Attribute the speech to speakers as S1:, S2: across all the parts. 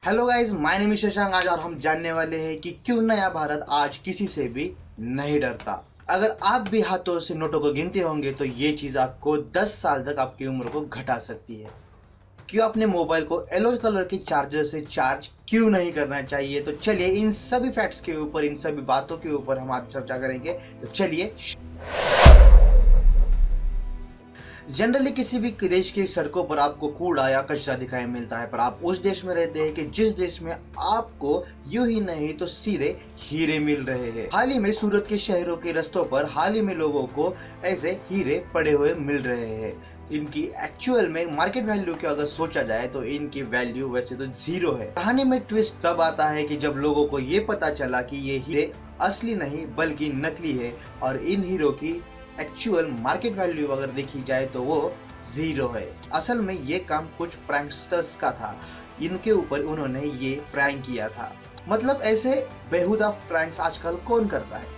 S1: Hello guys, my name is Shashank. आज और हम जानने वाले हैं कि क्यों नया भारत आज किसी से भी नहीं डरता। अगर आप भी हाथों से नोटों को गिनते होंगे तो ये चीज आपको 10 साल तक आपकी उम्र को घटा सकती है। क्यों अपने मोबाइल को येलो कलर के चार्जर से चार्ज क्यों नहीं करना चाहिए, तो चलिए इन सभी फैक्ट्स के ऊपर, इन सभी बातों के ऊपर हम आज चर्चा करेंगे। तो चलिए, जनरली किसी भी देश की सड़कों पर आपको कूड़ा या कचरा दिखाई मिलता है, पर आप उस देश में रहते हैं कि जिस देश में आपको यूं ही नहीं तो सीधे हीरे मिल रहे हैं। हाल ही में सूरत के शहरों के रास्तों पर हाल ही में लोगों को ऐसे हीरे पड़े हुए मिल रहे हैं। इनकी एक्चुअल में मार्केट वैल्यू की अगर सोचा जाए तो इनकी वैल्यू वैसे तो जीरो है। कहानी में ट्विस्ट तब आता है कि जब लोगों को ये पता चला कि ये हीरे असली नहीं बल्कि नकली है, और इन हीरो की एक्चुअल मार्केट वैल्यू अगर देखी जाए तो वो जीरो है। असल में ये काम कुछ प्रैंकस्टर्स का था, इनके ऊपर उन्होंने ये प्रैंक किया था। मतलब ऐसे बेहुदा प्रैंक्स आजकल कौन करता है।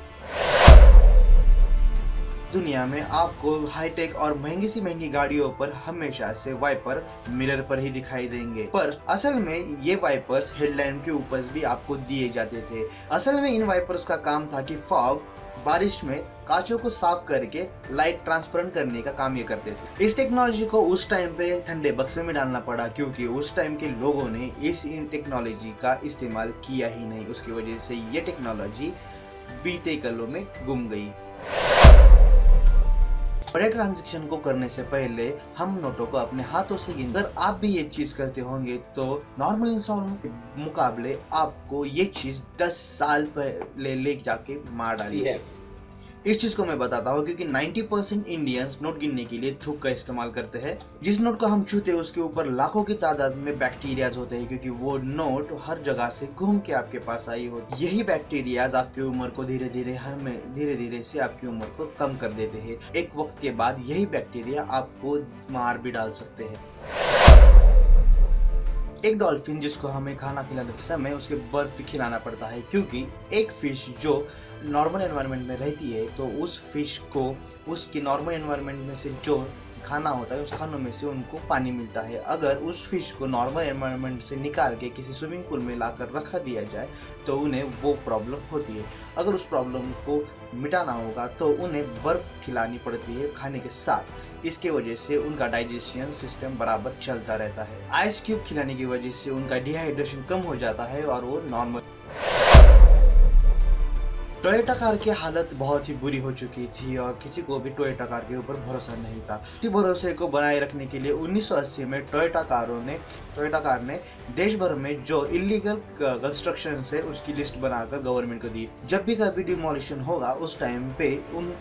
S1: दुनिया में आपको हाईटेक और महंगी सी महंगी गाड़ियों पर हमेशा से वाइपर मिरर पर ही दिखाई देंगे, पर असल में ये वाइपर्स हेडलाइट के ऊपर भी आपको दिए जाते थे। असल में इन वाइपर्स का काम था कि फॉग, बारिश में कांचों को साफ करके लाइट ट्रांसपेरेंट करने का काम ये करते थे। इस टेक्नोलॉजी को उस टाइम पे ठंडे बक्से में डालना पड़ा क्योंकि उस टाइम के लोगों ने इस टेक्नोलॉजी का इस्तेमाल किया ही नहीं। उसकी वजह से ये टेक्नोलॉजी बीते कलों में गुम गई। बड़े ट्रांजैक्शन को करने से पहले हम नोटों को अपने हाथों से गिनते। अगर आप भी ये चीज करते होंगे तो नॉर्मल इंसान के मुकाबले आपको ये चीज 10 साल पहले ले जाके मार डाली है। इस चीज को मैं बताता हूँ क्योंकि 90% इंडियंस नोट गिनने के लिए थूक का इस्तेमाल करते हैं। जिस नोट को हम छूते हैं उसके ऊपर लाखों की तादाद में बैक्टीरियाज होते हैं, क्योंकि वो नोट हर जगह से घूम के आपके पास आई होती। यही बैक्टीरियाज आपकी उम्र को धीरे धीरे से आपकी उम्र को कम कर देते हैं। एक वक्त के बाद यही बैक्टीरिया आपको मार भी डाल सकते हैं। एक डॉल्फिन जिसको हमें खाना खिलाते समय उसके बर्फ भी खिलाना पड़ता है, क्योंकि एक फिश जो नॉर्मल एनवायरनमेंट में रहती है तो उस फिश को उसकी नॉर्मल एनवायरनमेंट में से जो खाना होता है उस खानों में से उनको पानी मिलता है। अगर उस फिश को नॉर्मल एनवायरनमेंट से निकाल के किसी स्विमिंग पूल में लाकर रखा दिया जाए तो उन्हें वो प्रॉब्लम होती है। अगर उस प्रॉब्लम को मिटाना होगा तो उन्हें बर्फ खिलानी पड़ती है खाने के साथ। इसके वजह से उनका डाइजेशन सिस्टम बराबर चलता रहता है। आइस क्यूब खिलाने की वजह से उनका डिहाइड्रेशन कम हो जाता है और वो नॉर्मल। टोयोटा कार की हालत बहुत ही बुरी हो चुकी थी और किसी को भी टोयोटा कार के ऊपर भरोसा नहीं था। इसी भरोसे को बनाए रखने के लिए 1980 में टोयोटा कार ने देश भर में जो इलीगल कंस्ट्रक्शन है उसकी लिस्ट बनाकर गवर्नमेंट को दी। जब भी कभी डिमोलिशन होगा उस टाइम पे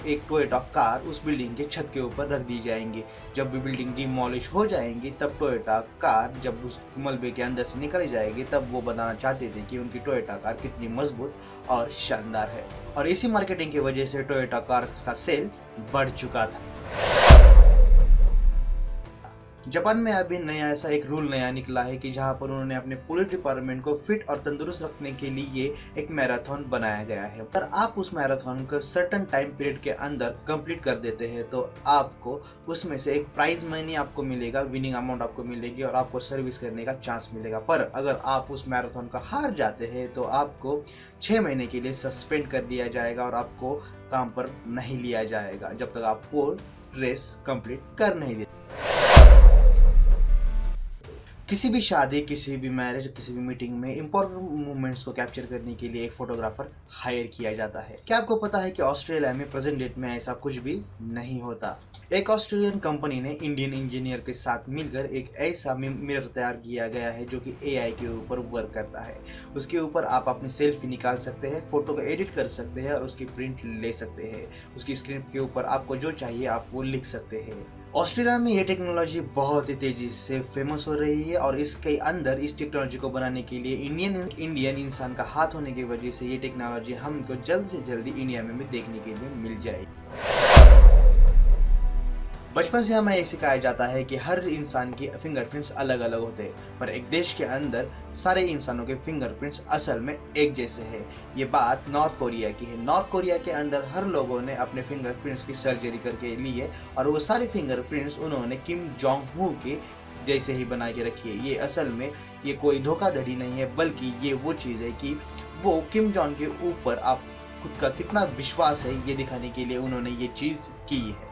S1: एक टोयोटा कार उस बिल्डिंग के छत के ऊपर रख दी जाएंगी। जब भी बिल्डिंग डिमोलिश हो जाएंगी तब टोयोटा कार जब उस मलबे के अंदर से निकल जाएगी तब वो बताना चाहते थे कि उनकी टोयोटा कार कितनी मजबूत और शानदार है। और इसी मार्केटिंग की वजह से टोयोटा कार का सेल बढ़ चुका था। जापान में अभी नया ऐसा एक रूल नया निकला है कि जहां पर उन्होंने अपने पुलिस डिपार्टमेंट को फिट और तंदुरुस्त रखने के लिए एक मैराथन बनाया गया है। अगर आप उस मैराथन को सर्टेन टाइम पीरियड के अंदर कंप्लीट कर देते हैं तो आपको उसमें से एक प्राइज मनी आपको मिलेगा, विनिंग अमाउंट आपको मिलेगी और आपको सर्विस करने का चांस मिलेगा। पर अगर आप उस मैराथन का हार जाते हैं तो आपको 6 महीने के लिए सस्पेंड कर दिया जाएगा और आपको काम पर नहीं लिया जाएगा जब तक आप वो रेस कंप्लीट कर नहीं देते। किसी भी शादी, किसी भी मैरिज, किसी भी मीटिंग में इंपॉर्टेंट मोमेंट्स को कैप्चर करने के लिए एक फोटोग्राफर हायर किया जाता है। क्या आपको पता है कि ऑस्ट्रेलिया में प्रेजेंट डेट में ऐसा कुछ भी नहीं होता। एक ऑस्ट्रेलियन कंपनी ने इंडियन इंजीनियर के साथ मिलकर एक ऐसा मिरर तैयार किया गया है जो कि एआई के ऊपर वर्क करता है। उसके ऊपर आप अपनी सेल्फी निकाल सकते हैं, फोटो को एडिट कर सकते हैं और उसकी प्रिंट ले सकते हैं। उसकी स्क्रीन के ऊपर आपको जो चाहिए आप वो लिख सकते हैं। ऑस्ट्रेलिया में ये टेक्नोलॉजी बहुत ही तेजी से फेमस हो रही है और इसके अंदर इस टेक्नोलॉजी को बनाने के लिए इंडियन इंसान का हाथ होने की वजह से ये टेक्नोलॉजी हमको जल्द से जल्दी इंडिया में भी देखने के लिए मिल जाएगी। बचपन से हमें ये सिखाया जाता है कि हर इंसान के फिंगरप्रिंट्स अलग अलग होते हैं, पर एक देश के अंदर सारे इंसानों के फिंगरप्रिंट्स असल में एक जैसे हैं। ये बात नॉर्थ कोरिया की है। नॉर्थ कोरिया के अंदर हर लोगों ने अपने फिंगरप्रिंट्स की सर्जरी करके लिए और वो सारे फिंगरप्रिंट्स उन्होंने किम जोंग हू के जैसे ही बना के रखी है। ये असल में ये कोई धोखाधड़ी नहीं है, बल्कि ये वो चीज़ है कि वो किम जॉन्ग के ऊपर आप खुद का कितना विश्वास है, ये दिखाने के लिए उन्होंने ये चीज़ की है।